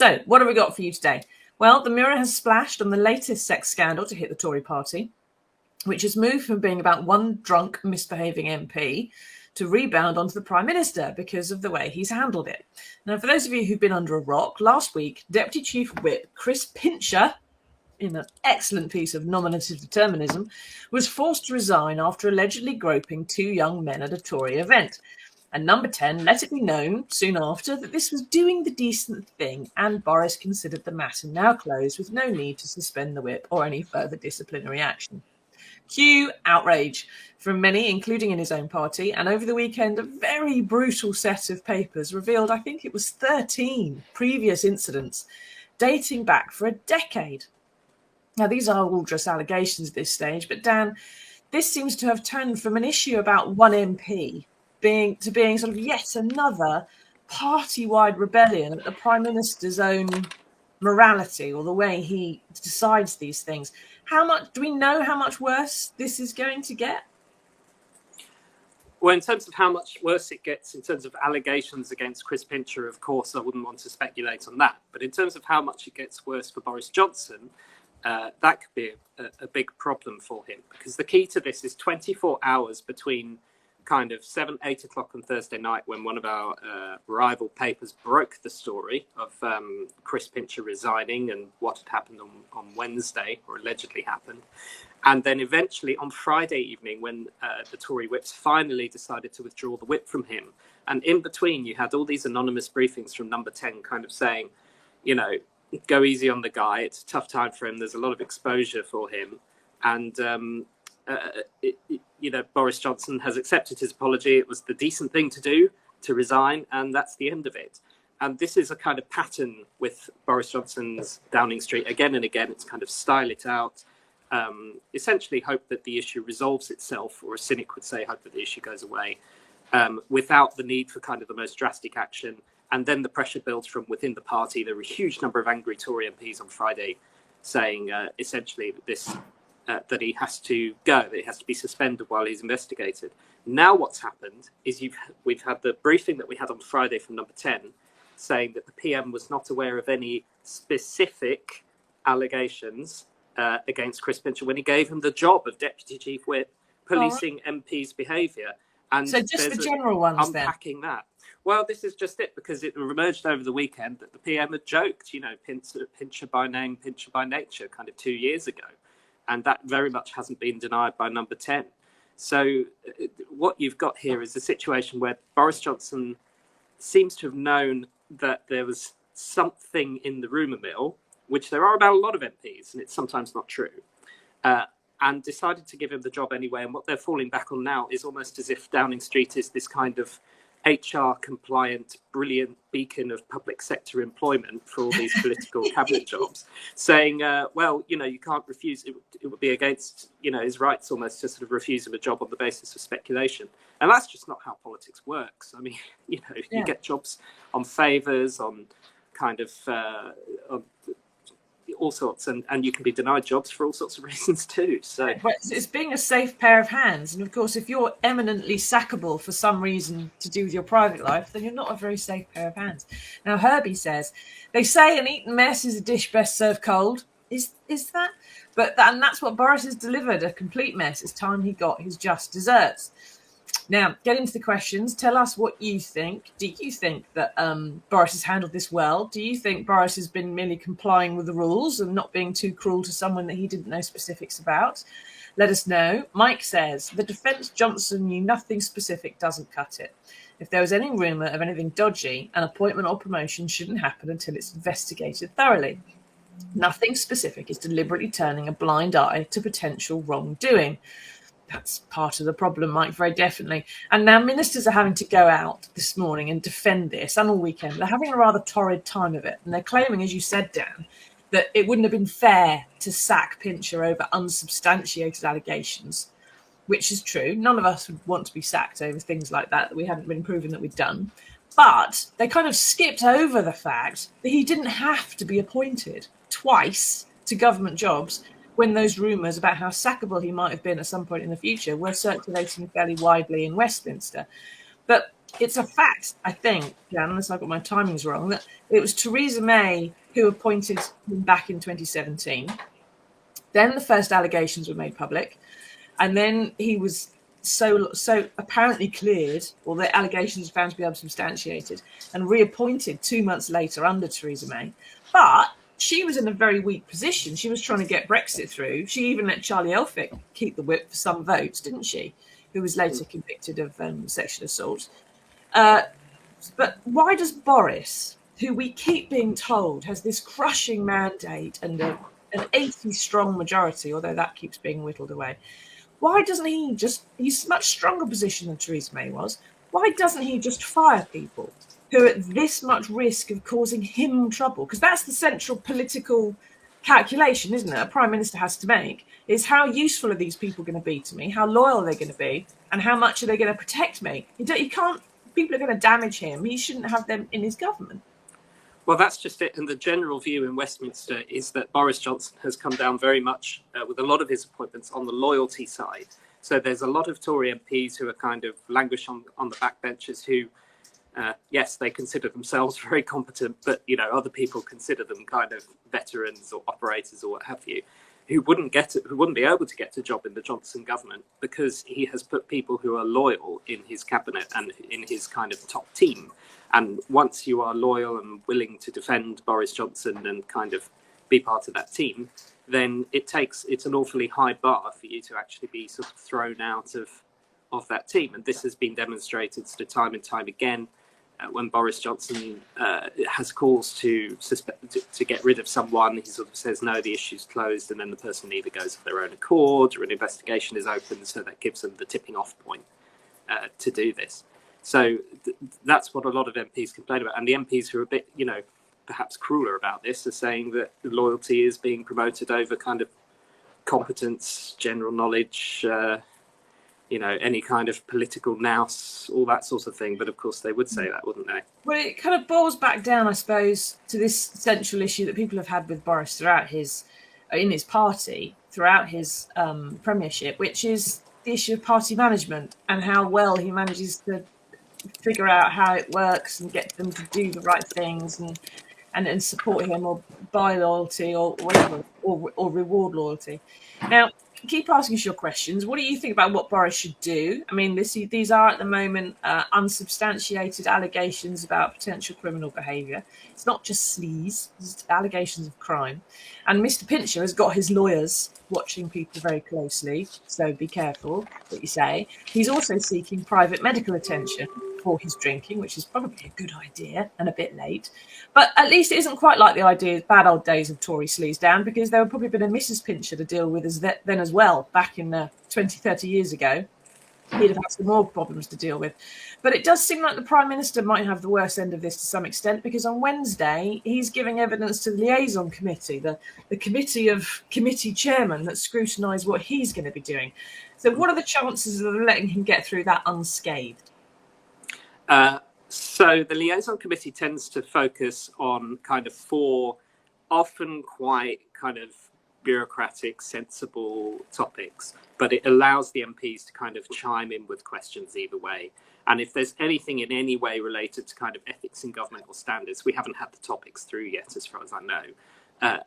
So, what have we got for you today? Well, the mirror has splashed on the latest sex scandal to hit the Tory party, which has moved from being about one drunk, misbehaving MP to rebound onto the Prime Minister because of the way he's handled it. Now, for those of you who've been under a rock, last week, Deputy Chief Whip Chris Pincher, in an excellent piece of nominative determinism, was forced to resign after allegedly groping two young men at a Tory event. And number 10 let it be known soon after that this was doing the decent thing, and Boris considered the matter now closed with no need to suspend the whip or any further disciplinary action. Cue outrage from many, including in his own party, and over the weekend a very brutal set of papers revealed, I think it was 13 previous incidents dating back for a decade. Now, these are all just allegations at this stage, but Dan, this seems to have turned from an issue about one MP being sort of yet another party-wide rebellion at the Prime Minister's own morality or the way he decides these things. Do we know how much worse this is going to get? Well, in terms of how much worse it gets, in terms of allegations against Chris Pincher, of course, I wouldn't want to speculate on that. But in terms of how much it gets worse for Boris Johnson, that could be a big problem for him, because the key to this is 24 hours between kind of 8 o'clock on Thursday night, when one of our rival papers broke the story of Chris Pincher resigning and what had happened on Wednesday, or allegedly happened. And then eventually on Friday evening, when the Tory whips finally decided to withdraw the whip from him. And in between, you had all these anonymous briefings from number 10 kind of saying, go easy on the guy. It's a tough time for him. There's a lot of exposure for him. And, Boris Johnson has accepted his apology. It was the decent thing to do, to resign, and that's the end of it. And this is a kind of pattern with Boris Johnson's Downing Street. Again and again, it's kind of style it out, essentially hope that the issue resolves itself, or a cynic would say hope that the issue goes away, without the need for kind of the most drastic action. And then the pressure builds from within the party. There were a huge number of angry Tory MPs on Friday saying essentially that he has to go, that he has to be suspended while he's investigated. Now what's happened is we've had the briefing that we had on Friday from number 10 saying that the PM was not aware of any specific allegations against Chris Pincher when he gave him the job of Deputy Chief Whip, policing MPs' behaviour. And so just the general ones unpacking then? That. Well, this is just it, because it emerged over the weekend that the PM had joked, Pincher by name, Pincher by nature, kind of 2 years ago. And that very much hasn't been denied by number 10. So what you've got here is a situation where Boris Johnson seems to have known that there was something in the rumour mill, which there are about a lot of MPs, and it's sometimes not true, and decided to give him the job anyway. And what they're falling back on now is almost as if Downing Street is this kind of HR compliant, brilliant beacon of public sector employment for all these political cabinet jobs, saying, you can't refuse, it would be against, his rights almost to sort of refuse him a job on the basis of speculation. And that's just not how politics works. I mean, you get jobs on favours, on kind of on all sorts, and you can be denied jobs for all sorts of reasons too. So but it's being a safe pair of hands, and of course if you're eminently sackable for some reason to do with your private life, then you're not a very safe pair of hands. Now Herbie says, they say an eaten mess is a dish best served cold. Is that? And that's what Boris has delivered, a complete mess. It's time he got his just desserts. Now, get into the questions. Tell us what you think. Do you think that Boris has handled this well? Do you think Boris has been merely complying with the rules and not being too cruel to someone that he didn't know specifics about? Let us know. Mike says, the defence Johnson knew nothing specific doesn't cut it. If there was any rumour of anything dodgy, an appointment or promotion shouldn't happen until it's investigated thoroughly. Nothing specific is deliberately turning a blind eye to potential wrongdoing. That's part of the problem, Mike, very definitely. And now ministers are having to go out this morning and defend this, and all weekend. They're having a rather torrid time of it. And they're claiming, as you said, Dan, that it wouldn't have been fair to sack Pincher over unsubstantiated allegations, which is true. None of us would want to be sacked over things like that we hadn't been proven that we'd done. But they kind of skipped over the fact that he didn't have to be appointed twice to government jobs when those rumours about how sackable he might have been at some point in the future were circulating fairly widely in Westminster. But It's a fact, I think, Jan, unless I've got my timings wrong, that it was Theresa May who appointed him back in 2017. Then the first allegations were made public, and then he was so apparently cleared, or the allegations found to be unsubstantiated, and reappointed 2 months later under Theresa May. But she was in a very weak position. She was trying to get Brexit through. She even let Charlie Elphicke keep the whip for some votes, didn't she? Who was later convicted of sexual assault. But why does Boris, who we keep being told has this crushing mandate and an 80-strong majority, although that keeps being whittled away, why doesn't he he's a much stronger position than Theresa May was, why doesn't he just fire people who are at this much risk of causing him trouble? Because that's the central political calculation, isn't it? A prime minister has to make, is how useful are these people going to be to me, how loyal are they going to be, and how much are they going to protect me? He can't, people are going to damage him. He shouldn't have them in his government. Well, that's just it. And the general view in Westminster is that Boris Johnson has come down very much with a lot of his appointments on the loyalty side. So there's a lot of Tory MPs who are kind of languish on the backbenches who, yes, they consider themselves very competent, but, you know, other people consider them kind of veterans or operators or what have you, who wouldn't be able to get a job in the Johnson government because he has put people who are loyal in his cabinet and in his kind of top team. And once you are loyal and willing to defend Boris Johnson and kind of be part of that team, then it's an awfully high bar for you to actually be sort of thrown out of that team. And this has been demonstrated sort of time and time again when Boris Johnson has calls to get rid of someone. He sort of says, no, the issue's closed, and then the person either goes of their own accord or an investigation is opened, so that gives them the tipping off point to do this. So that's what a lot of MPs complain about. And the MPs who are a bit, you know, perhaps crueler about this are saying that loyalty is being promoted over kind of competence, general knowledge, you know, any kind of political nous, all that sort of thing. But of course they would say that, wouldn't they? Well, it kind of boils back down, I suppose, to this central issue that people have had with Boris throughout in his party, throughout his premiership, which is the issue of party management and how well he manages to figure out how it works and get them to do the right things and support him or buy loyalty or whatever, or reward loyalty. Now, keep asking us your questions. What do you think about what Boris should do? I mean, these are at the moment unsubstantiated allegations about potential criminal behaviour. It's not just sleaze, it's allegations of crime. And Mr Pincher has got his lawyers watching people very closely, so be careful what you say. He's also seeking private medical attention for his drinking, which is probably a good idea and a bit late. But at least it isn't quite like the bad old days of Tory sleaze down, because there would probably been a Mrs Pincher to deal with then as well, back in 20, 30 years ago. He'd have had some more problems to deal with. But it does seem like the Prime Minister might have the worst end of this to some extent, because on Wednesday he's giving evidence to the liaison committee, the committee of committee chairmen that scrutinise what he's going to be doing. So what are the chances of letting him get through that unscathed? So the liaison committee tends to focus on kind of four often quite kind of bureaucratic, sensible topics, but it allows the MPs to kind of chime in with questions either way. And if there's anything in any way related to kind of ethics in governmental standards, we haven't had the topics through yet, as far as I know,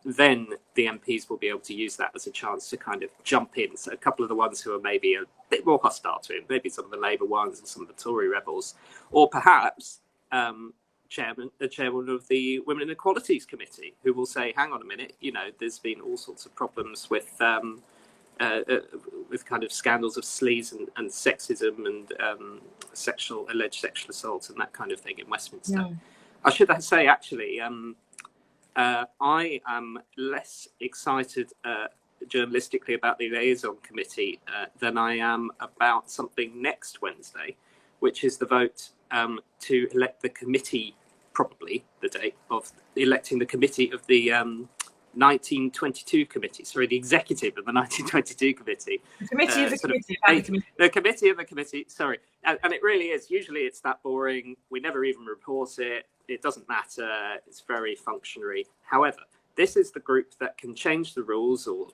then the MPs will be able to use that as a chance to kind of jump in. So a couple of the ones who are maybe a bit more hostile to him, maybe some of the Labour ones and some of the Tory rebels, or perhaps the chairman of the Women and Equalities Committee, who will say, hang on a minute, you know, there's been all sorts of problems with kind of scandals of sleaze and sexism and alleged sexual assault and that kind of thing in Westminster. Yeah. I should say, actually, I am less excited journalistically about the liaison committee than I am about something next Wednesday, which is the vote to elect the committee, probably the date of electing the committee of the 1922 committee. Sorry, the executive of the 1922 committee. The committee of the committee. The committee of the committee. Sorry, and it really is. Usually, it's that boring. We never even report it. It doesn't matter. It's very functionary. However, this is the group that can change the rules or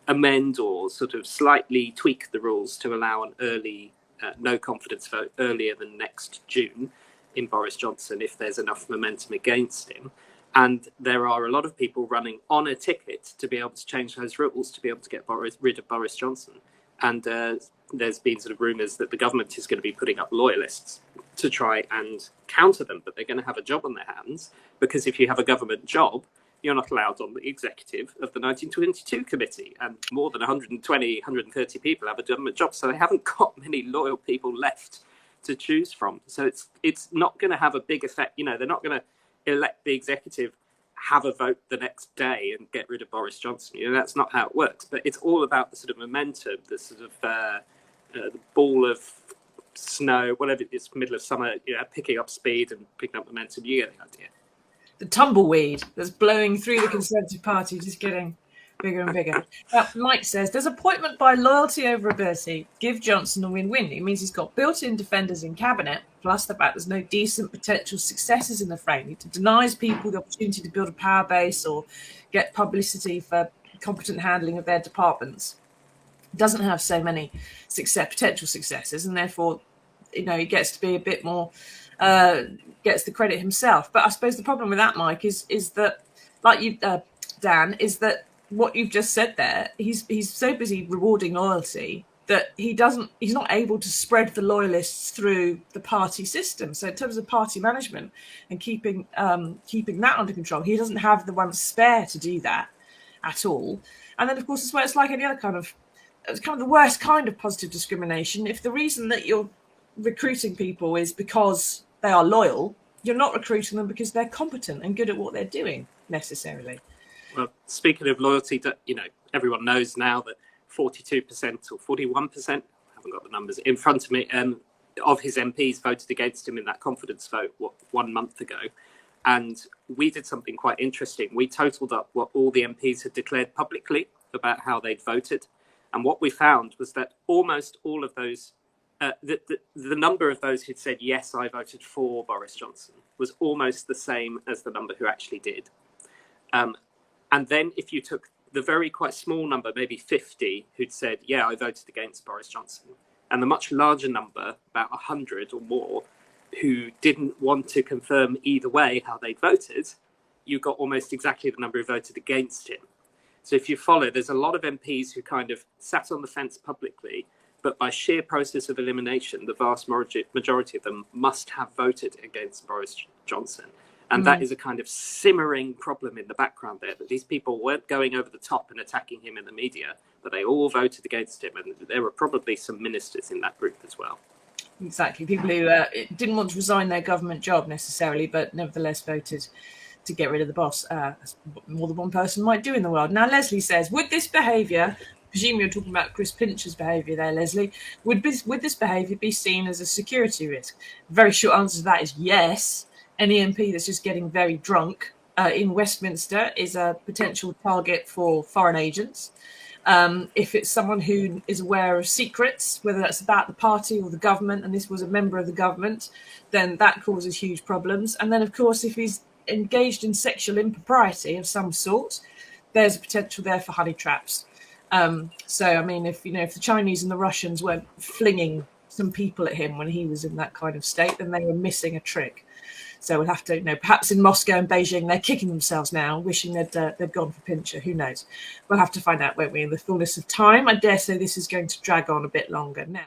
amend or sort of slightly tweak the rules to allow an early no confidence vote earlier than next June in Boris Johnson if there's enough momentum against him. And there are a lot of people running on a ticket to be able to change those rules to be able to get rid of Boris Johnson. And there's been sort of rumours that the government is going to be putting up loyalists to try and counter them, but they're going to have a job on their hands, because if you have a government job, you're not allowed on the executive of the 1922 committee, and more than 120, 130 people have a government job, so they haven't got many loyal people left to choose from. So it's not going to have a big effect. You know, they're not going to elect the executive, have a vote the next day and get rid of Boris Johnson. You know, that's not how it works. But it's all about the sort of momentum, the sort of the ball of snow, whatever it is, middle of summer, you know, picking up speed and picking up momentum. You get the idea. The tumbleweed that's blowing through the Conservative Party, just getting bigger and bigger. Mike says, does appointment by loyalty over ability give Johnson a win-win? It means he's got built-in defenders in cabinet, plus the fact there's no decent potential successors in the frame. It denies people the opportunity to build a power base or get publicity for competent handling of their departments. It doesn't have so many potential successors, and therefore, you know, he gets to be a bit more, gets the credit himself. But I suppose the problem with that, Mike, is that, like you, Dan, is that what you've just said there, he's so busy rewarding loyalty that he's not able to spread the loyalists through the party system. So in terms of party management and keeping that under control, he doesn't have the one spare to do that at all. And then, of course, as well, it's like any other it's kind of the worst kind of positive discrimination. If the reason that you're recruiting people is because they are loyal, you're not recruiting them because they're competent and good at what they're doing necessarily. Well, speaking of loyalty, you know, everyone knows now that 42% or 41%, I haven't got the numbers in front of me, of his MPs voted against him in that confidence vote 1 month ago. And we did something quite interesting. We totaled up what all the MPs had declared publicly about how they'd voted. And what we found was that almost all of those, the number of those who'd said, yes, I voted for Boris Johnson, was almost the same as the number who actually did. And then if you took the very quite small number, maybe 50, who'd said, yeah, I voted against Boris Johnson, and the much larger number, about 100 or more, who didn't want to confirm either way how they'd voted, you got almost exactly the number who voted against him. So if you follow, there's a lot of MPs who kind of sat on the fence publicly, but by sheer process of elimination, the vast majority of them must have voted against Boris Johnson. And that is a kind of simmering problem in the background there, that these people weren't going over the top and attacking him in the media, but they all voted against him. And there were probably some ministers in that group as well. Exactly. People who didn't want to resign their government job necessarily, but nevertheless voted to get rid of the boss. More than one person might do in the world. Now, Leslie says, would this behaviour, presume you're talking about Chris Pincher's behaviour there, Leslie, would this behaviour be seen as a security risk? The very short answer to that is yes. Any MP that's just getting very drunk in Westminster is a potential target for foreign agents. If it's someone who is aware of secrets, whether that's about the party or the government, and this was a member of the government, then that causes huge problems. And then, of course, if he's engaged in sexual impropriety of some sort, there's a potential there for honey traps. So, I mean, if the Chinese and the Russians weren't flinging some people at him when he was in that kind of state, then they were missing a trick. So we'll have to, perhaps in Moscow and Beijing, they're kicking themselves now, wishing they'd gone for Pincher. Who knows? We'll have to find out, won't we, in the fullness of time. I dare say this is going to drag on a bit longer now.